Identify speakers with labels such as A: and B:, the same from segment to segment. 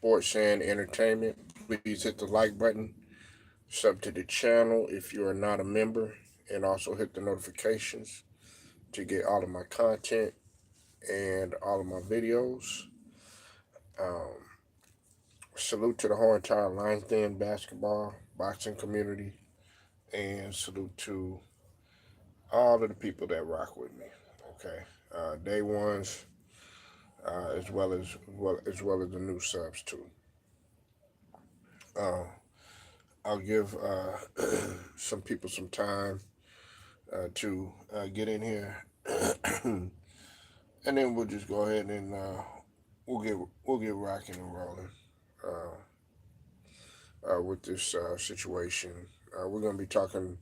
A: sports and entertainment. Please hit the like button, sub to the channel if you are not a member, and also hit the notifications to get all of my content and all of my videos. Um, Salute to the whole entire line thin basketball, boxing community, and salute to all of the people that rock with me. Okay, day ones, as well as the new subs too. Uh, I'll give some people some time to get in here, and then we'll just go ahead and we'll get rocking and rolling with this situation. We're gonna be talking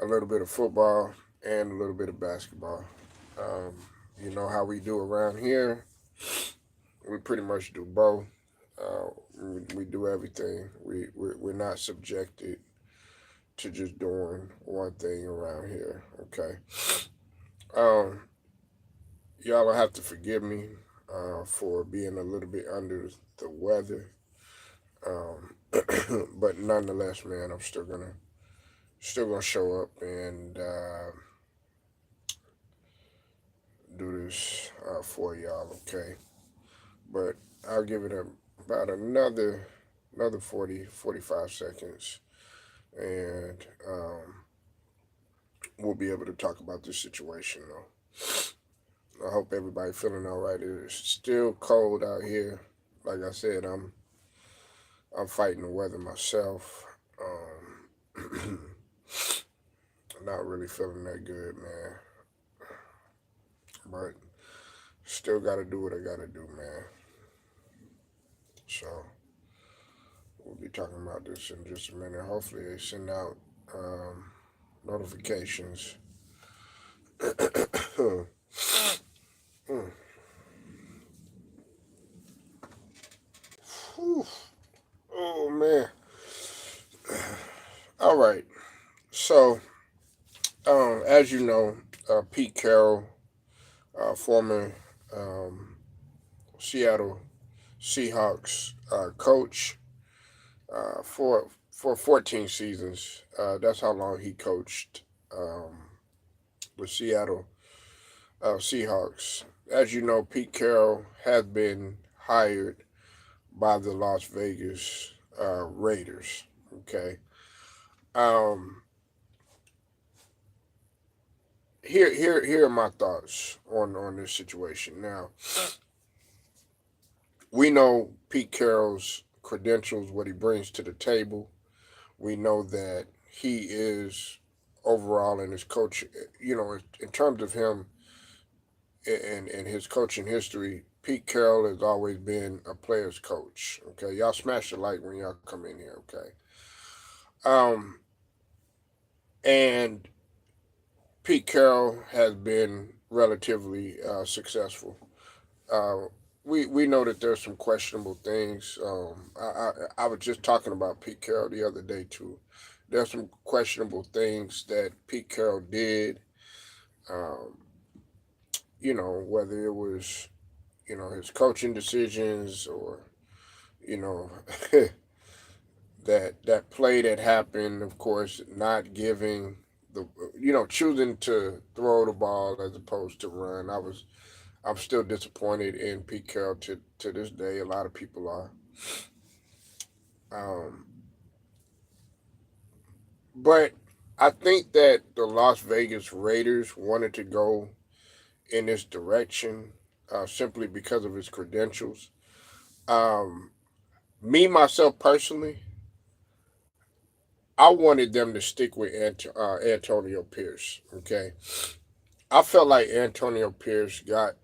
A: a little bit of football and a little bit of basketball. Um, you know how we do around here. We pretty much do both. We do everything. We're not subjected to just doing one thing around here. Okay. Um, y'all will have to forgive me for being a little bit under the weather. But nonetheless, man, I'm still gonna show up and do this for y'all. Okay. But I'll give it about another 40, 45 seconds, and we'll be able to talk about this situation though. I hope everybody feeling all right. It's still cold out here. Like I said, I'm fighting the weather myself. Not really feeling that good, man. But still got to do what I got to do, man. So we'll be talking about this in just a minute. Hopefully they send out notifications. Mm. Whew. Oh man. All right. So, as you know, Pete Carroll, former um, Seattle Seahawks coach for 14 seasons. That's how long he coached the Seattle Seahawks. As you know, Pete Carroll has been hired by the Las Vegas Raiders. Okay. Um, here are my thoughts on this situation. Now, we know Pete Carroll's credentials, what he brings to the table. We know that he is overall in his coach, in terms of him and his coaching history. Pete Carroll has always been a player's coach. Okay, y'all smash the like when y'all come in here. Okay, um, and Pete Carroll has been relatively successful. Uh, we know that there's some questionable things. I was just talking about Pete Carroll the other day too. There's some questionable things that Pete Carroll did. Um, whether it was his coaching decisions or you know that play that happened. Of course, not giving the choosing to throw the ball as opposed to run. I'm still disappointed in Pete Carroll to this day. A lot of people are. Um, but I think that the Las Vegas Raiders wanted to go in this direction simply because of his credentials. Um, Me, myself personally, I wanted them to stick with Antonio Pierce. Okay. I felt like Antonio Pierce got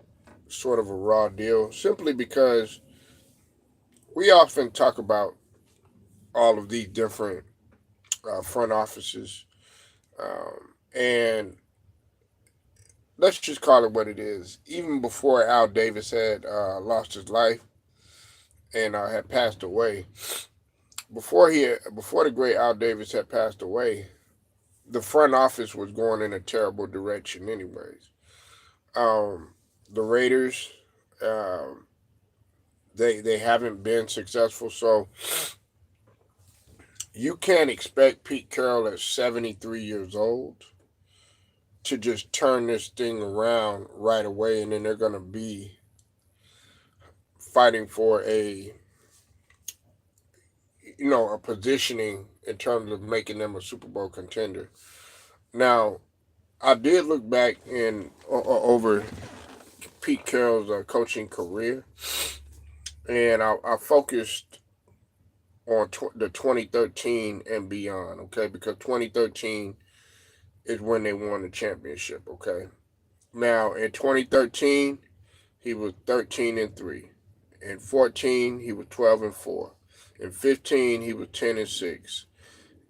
A: sort of a raw deal simply because we often talk about all of these different front offices. And let's just call it what it is. Even before Al Davis had lost his life and had passed away, before the great Al Davis had passed away, the front office was going in a terrible direction, anyways. Um, the Raiders, um, They haven't been successful. So you can't expect Pete Carroll at 73 years old to just turn this thing around right away, and then they're going to be fighting for a positioning in terms of making them a Super Bowl contender. Now, I did look back over Pete Carroll's coaching career, and I focused on the 2013 and beyond. Okay, because 2013 is when they won the championship. Okay, now in 2013 he was 13-3. In 14 he was 12-4. In 15 he was 10-6.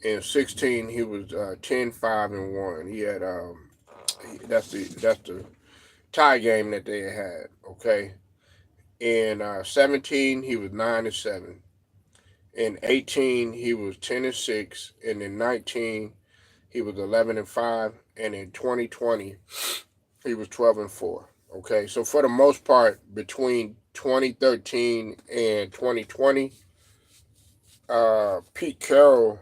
A: In 16 he was 10-5-1. He had that's the tie game that they had. Okay. In 17 he was 9-7. In 18 he was 10-6, and in 19 he was 11-5, and in 2020 he was 12-4. Okay, so for the most part, between 2013 and 2020, Pete Carroll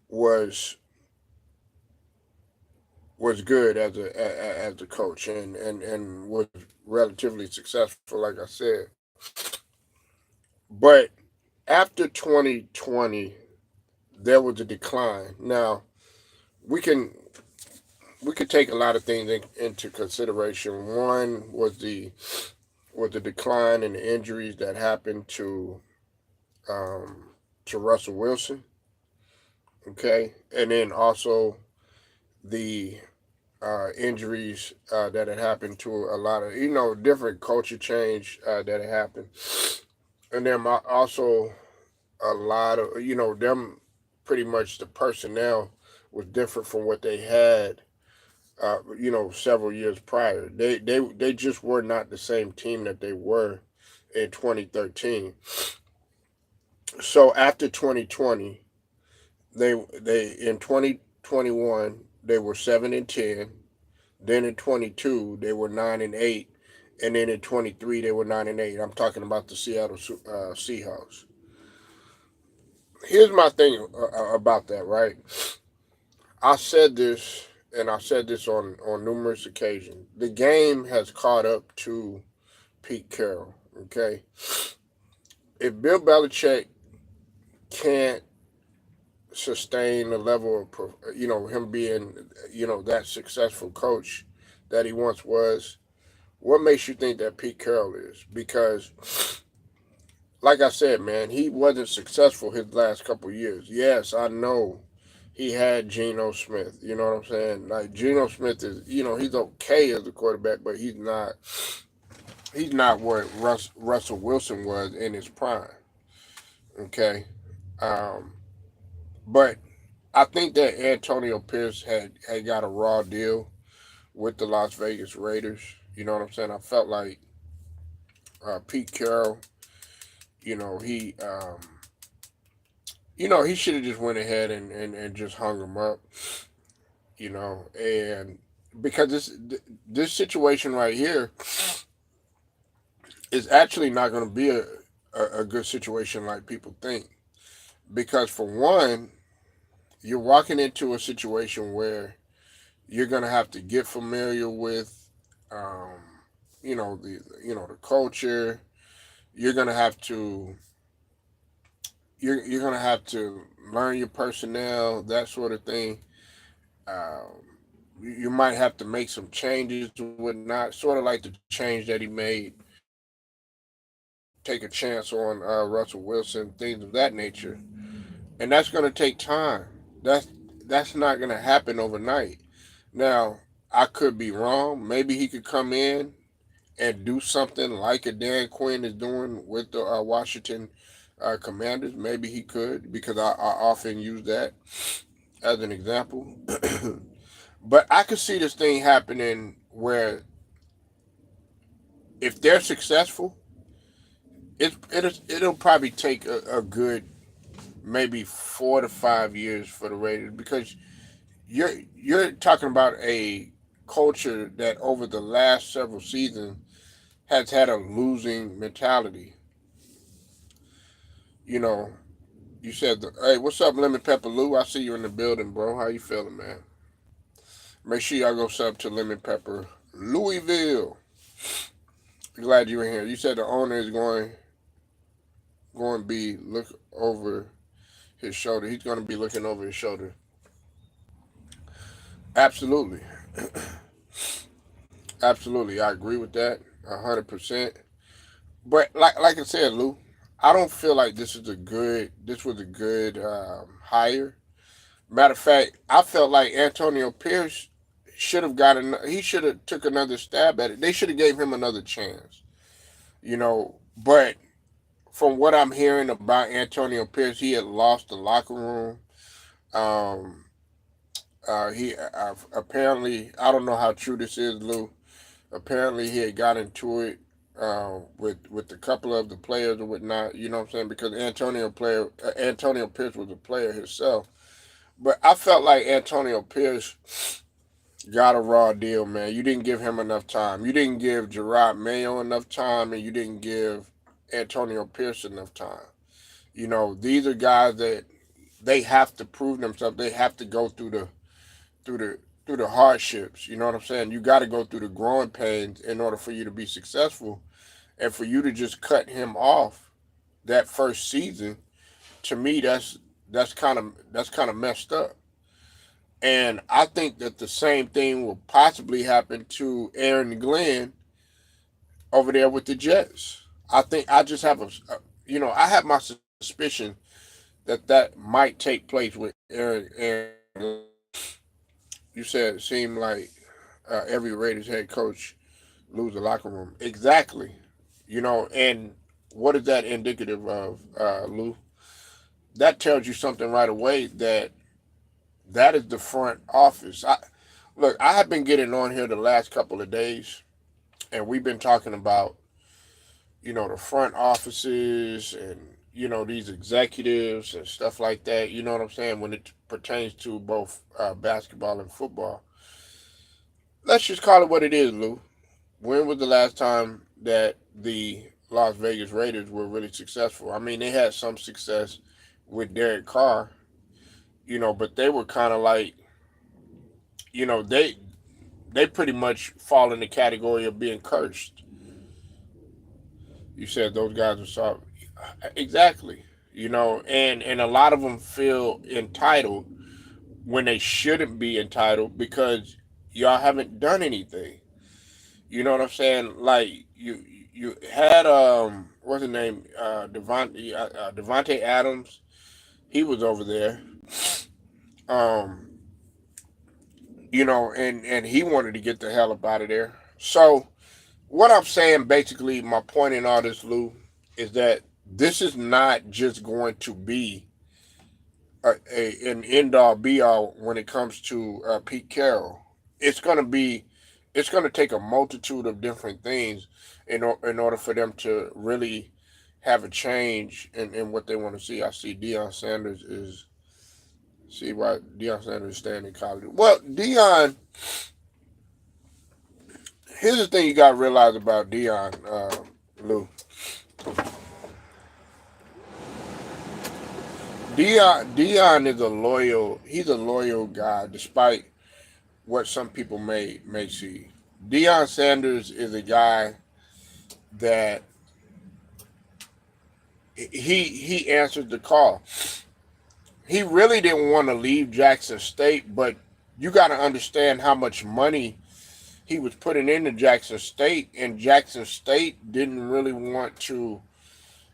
A: was good as a coach, and was relatively successful, like I said. But after 2020, there was a decline. Now we can we could take a lot of things into consideration. One was the decline in the injuries that happened um, to Russell Wilson. Okay, and then also the injuries that had happened to a lot of different culture change that had happened, and then also a lot of them pretty much the personnel was different from what they had several years prior. They just were not the same team that they were in 2013. So after 2020, they in 2021 they were 7-10. Then in 22 they were 9-8, and then in 23 they were 9-8. I'm talking about the Seattle Seahawks. Here's my thing about that. Right, I said this, and I said this on numerous occasions. The game has caught up to Pete Carroll. Okay, if Bill Belichick can't sustain the level of him being that successful coach that he once was, what makes you think that Pete Carroll is? Because, like I said, man, he wasn't successful his last couple of years. Yes, I know he had Geno Smith. You know what I'm saying? Like Geno Smith is, he's okay as a quarterback, but he's not what Russell Wilson was in his prime. Okay, um, but I think that Antonio Pierce had got a raw deal with the Las Vegas Raiders. You know what I'm saying? I felt like Pete Carroll, you know, he he should have just went ahead and just hung him up. And because this situation right here is actually not going to be a good situation like people think. Because for one, you're walking into a situation where you're going to have to get familiar with, um, the culture. You're going to have to you're going to have to learn your personnel, that sort of thing. Um, you might have to make some changes and whatnot, sort of like the change that he made to take a chance on Russell Wilson, things of that nature. And that's going to take time. That's not going to happen overnight. Now, I could be wrong. Maybe he could come in and do something like a Dan Quinn is doing with the Washington Commanders. Maybe he could, because I often use that as an example. But I could see this thing happening where if they're successful, it'll probably take a good maybe 4 to 5 years for the Raiders, because you're talking about a culture that over the last several seasons has had a losing mentality. You know, you said, "Hey, what's up, Lemon Pepper Lou? I see you in the building, bro. How you feeling, man? Make sure y'all go sub to Lemon Pepper Louisville. Glad you're in here. You said the owner is going to be look over his shoulder. He's going to be looking over his shoulder. Absolutely, absolutely. I agree with that 100%. But like I said, Lou, I don't feel like this was a good hire. Matter of fact, I felt like Antonio Pierce should have gotten. He should have took another stab at it. They should have gave him another chance. But from what I'm hearing about Antonio Pierce, he had lost the locker room. Um, he apparently, I don't know how true this is, Lou. Apparently, he had got into it with a couple of the players or whatnot. You know what I'm saying? Because Antonio Pierce was a player himself. But I felt like Antonio Pierce got a raw deal, man. You didn't give him enough time. You didn't give Gerard Mayo enough time, and you didn't give Antonio Pierce enough time. These are guys that they have to prove themselves. They have to go through the through the hardships. You know what I'm saying? You got to go through the growing pains in order for you to be successful, and for you to just cut him off that first season. To me, that's kind of messed up. And I think that the same thing will possibly happen to Aaron Glenn over there with the Jets. I think I just have I have my suspicion that might take place with Aaron. You said it seemed like every Raiders head coach lose the locker room. Exactly. And what is that indicative of, Lou? That tells you something right away that is the front office. Look, I have been getting on here the last couple of days, and we've been talking about the front offices and these executives and stuff like that. You know what I'm saying? When it pertains to both basketball and football, let's just call it what it is, Lou. When was the last time that the Las Vegas Raiders were really successful? I mean, they had some success with Derek Carr, but they were kind of like, you know, they pretty much fall in the category of being cursed. You said those guys are soft. Exactly. And a lot of them feel entitled when they shouldn't be entitled because y'all haven't done anything. You know what I'm saying? Like you had what's his name, Devontae Adams. He was over there. Um, and he wanted to get the hell up out of there. So what I'm saying, basically, my point in all this, Lou, is that this is not just going to be an end all be all when it comes to Pete Carroll. It's going to be, it's going to take a multitude of different things in order for them to really have a change in what they want to see. I see Deion Sanders is, see why Deion Sanders is staying in college. Well, Deion, here's the thing you got to realize about Deion, Lou. Deion is a loyal. He's a loyal guy, despite what some people may see. Deion Sanders is a guy that he answered the call. He really didn't want to leave Jackson State, but you got to understand how much money he was putting into Jackson State, and Jackson State didn't really want to.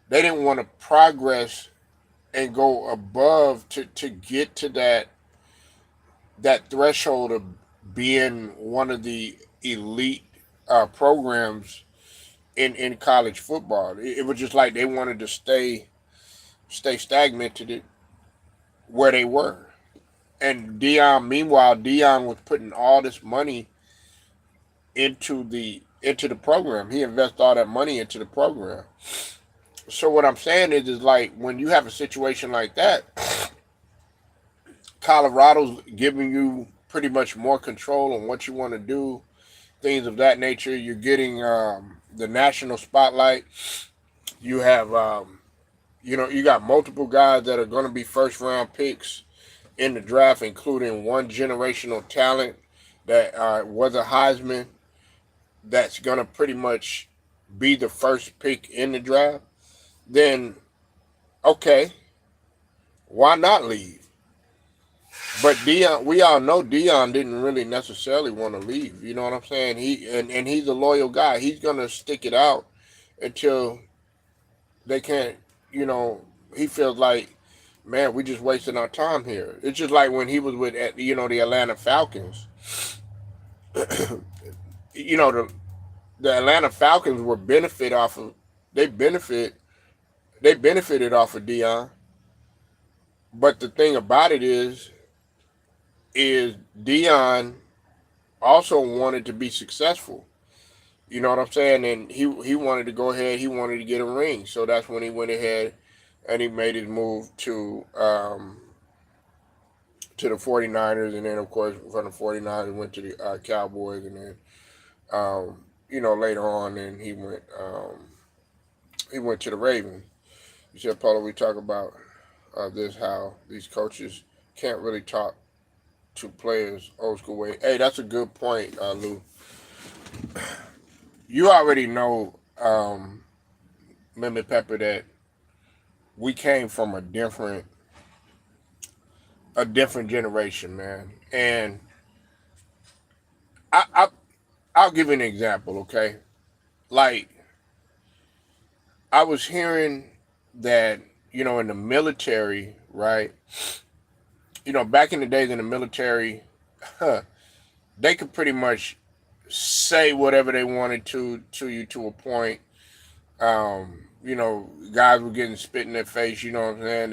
A: They didn't want to progress and go above to get to that threshold of being one of the elite programs in college football. It was just like they wanted to stay stagnated where they were. And meanwhile, Dion was putting all this money into the program. He invested all that money into the program. So what I'm saying is like when you have a situation like that, Colorado's giving you pretty much more control on what you want to do things of that nature. You're getting the national spotlight. You have, you got multiple guys that are going to be first round picks in the draft, including one generational talent that was a Heisman that's going to pretty much be the first pick in the draft. Then, okay, why not leave? But Dion, we all know Dion didn't really necessarily want to leave. You know what I'm saying? And he's a loyal guy. He's gonna stick it out until they can't. You know, he feels like, man, we just wasting our time here. It's just like when he was with the Atlanta Falcons. you know the Atlanta Falcons were benefit off of they benefit they benefited off of Dion. But the thing about it is Dion also wanted to be successful. You know what I'm saying? And he wanted to go ahead. He wanted to get a ring. So that's when he went ahead and he made his move to the 49ers. And then, of course, from the 49ers, went to the Cowboys. And then, later on, then he went to the Ravens. You said, Paulo, we talk about this, how these coaches can't really talk to players old school way. Hey, that's a good point, Lou. You already know, Lemon Pepper, that we came from a different generation, man. And I'll give you an example, okay? Like, I was hearing that, in the military, right? Back in the days in the military, they could pretty much say whatever they wanted to you to a point. Guys were getting spit in their face. You know what I'm saying?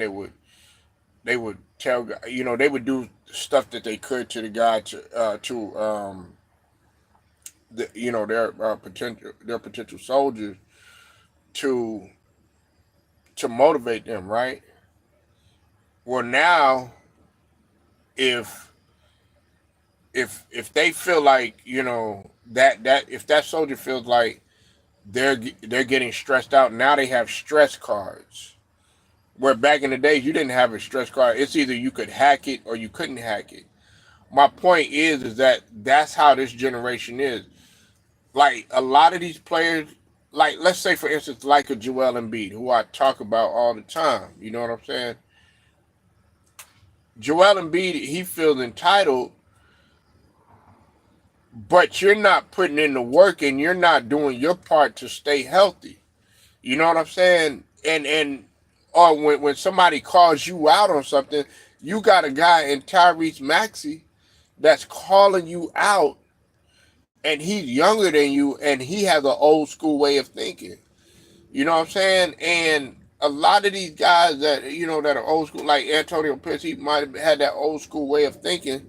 A: They would tell, they would do stuff that they could to the guy their potential soldiers to motivate them, right? Well, now if if they feel like that if that soldier feels like they're getting stressed out, now they have stress cards. Where back in the days you didn't have a stress card. It's either you could hack it or you couldn't hack it. My point is that that's how this generation is. Like a lot of these players, like let's say for instance, like a Joel Embiid, who I talk about all the time. You know what I'm saying? Joel Embiid, he feels entitled, but you're not putting in the work and you're not doing your part to stay healthy. You know what I'm saying? And or when somebody calls you out on something, you got a guy in Tyrese Maxey that's calling you out, and he's younger than you, and he has an old school way of thinking. You know what I'm saying? And a lot of these guys that are old school, like Antonio Pierce, he might have had that old school way of thinking.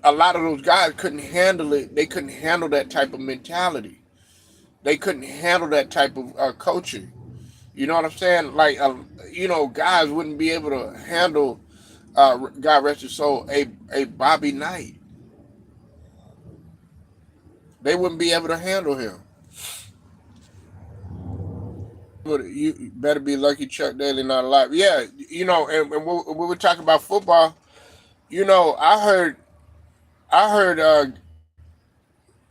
A: A lot of those guys couldn't handle it. They couldn't handle that type of mentality. They couldn't handle that type of coaching. You know what I'm saying? Like, guys wouldn't be able to handle, God rest his soul, a Bobby Knight. They wouldn't be able to handle him. But you better be lucky Chuck Daly not alive. Yeah, and when we're talking about football, I heard,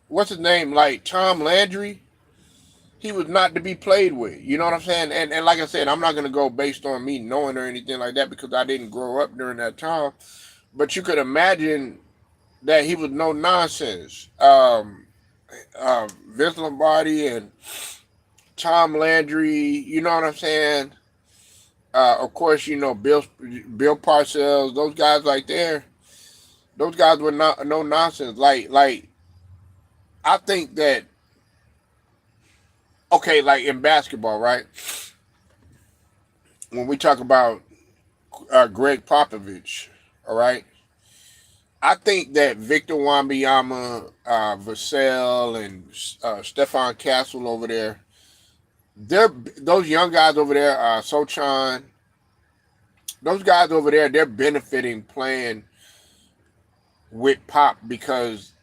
A: what's his name, like Tom Landry, he was not to be played with. You know what I'm saying? And like I said, I'm not gonna go based on me knowing or anything like that because I didn't grow up during that time. But you could imagine that he was no nonsense. Vince Lombardi and Tom Landry, you know what I'm saying? Of course, Bill Parcells, those guys right there. Those guys were not no nonsense. Like I think that, okay, like in basketball, right? When we talk about Greg Popovich, all right, I think that Victor Wembanyama, Vassell, and Stephon Castle over there, those young guys over there, Sochan, those guys over there, they're benefiting playing with Pop because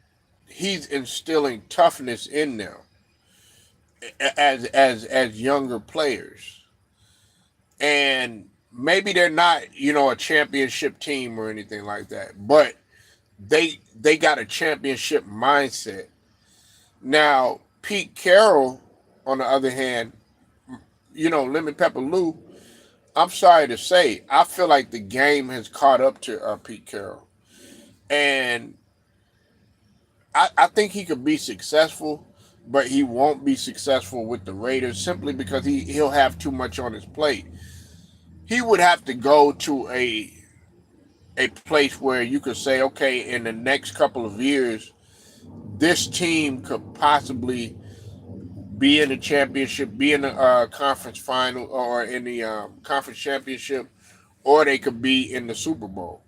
A: he's instilling toughness in them as younger players, and maybe they're not, a championship team or anything like that, but they got a championship mindset. Now, Pete Carroll, on the other hand, Lemon Pepper Lou, I'm sorry to say, I feel like the game has caught up to Pete Carroll, and I think he could be successful, but he won't be successful with the Raiders simply because he'll have too much on his plate. He would have to go to a place where you could say, okay, in the next couple of years, this team could possibly be in the championship, be in the conference final, or in the conference championship, or they could be in the Super Bowl.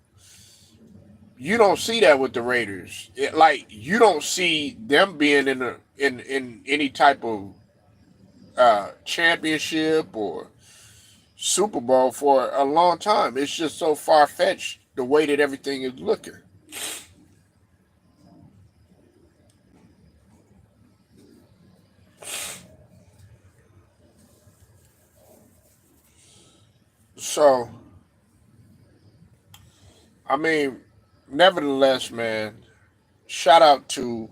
A: You don't see that with the Raiders. Like, you don't see them being in any type of championship or Super Bowl for a long time. It's just so far fetched the way that everything is looking. So, I mean, nevertheless, man, shout out to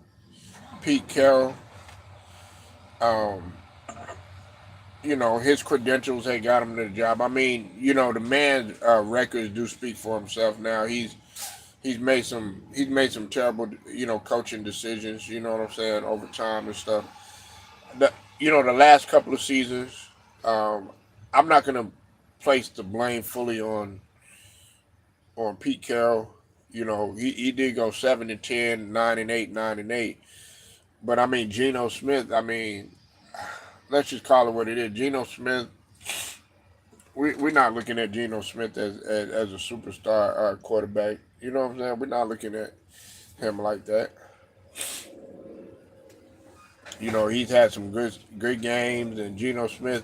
A: Pete Carroll. Um, his credentials had got him to the job. I mean, the man's records do speak for himself now. He's made some terrible, coaching decisions, you know what I'm saying, over time and stuff. The last couple of seasons, um, I'm not gonna place the blame fully on Pete Carroll. He did go 7-10, 9-8, 9-8. But I mean, Geno Smith. I mean, let's just call it what it is. Geno Smith. We're not looking at Geno Smith as a superstar quarterback. You know what I'm saying? We're not looking at him like that. He's had some good games, and Geno Smith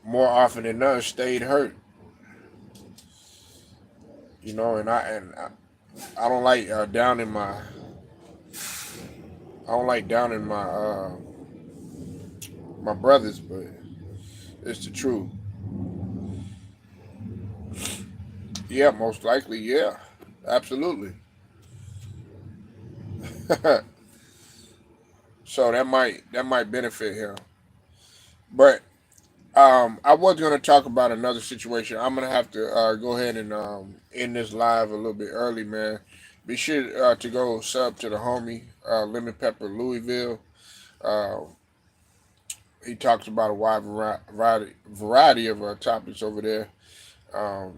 A: more often than not stayed hurt. And I don't like downing my brothers, but it's the truth. Yeah, most likely, yeah, absolutely. So that might benefit him. But I was going to talk about another situation. I'm going to have to go ahead and end this live a little bit early, man. Be sure to go sub to the homie, Lemon Pepper Louisville. Uh, he talks about a wide variety of topics over there.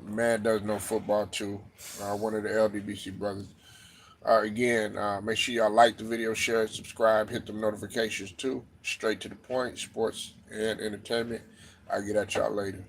A: Man does know football too. One of the LDBC brothers. Again, make sure y'all like the video, share, subscribe, hit the notifications too. Straight to the point, sports and entertainment. I'll get at y'all later.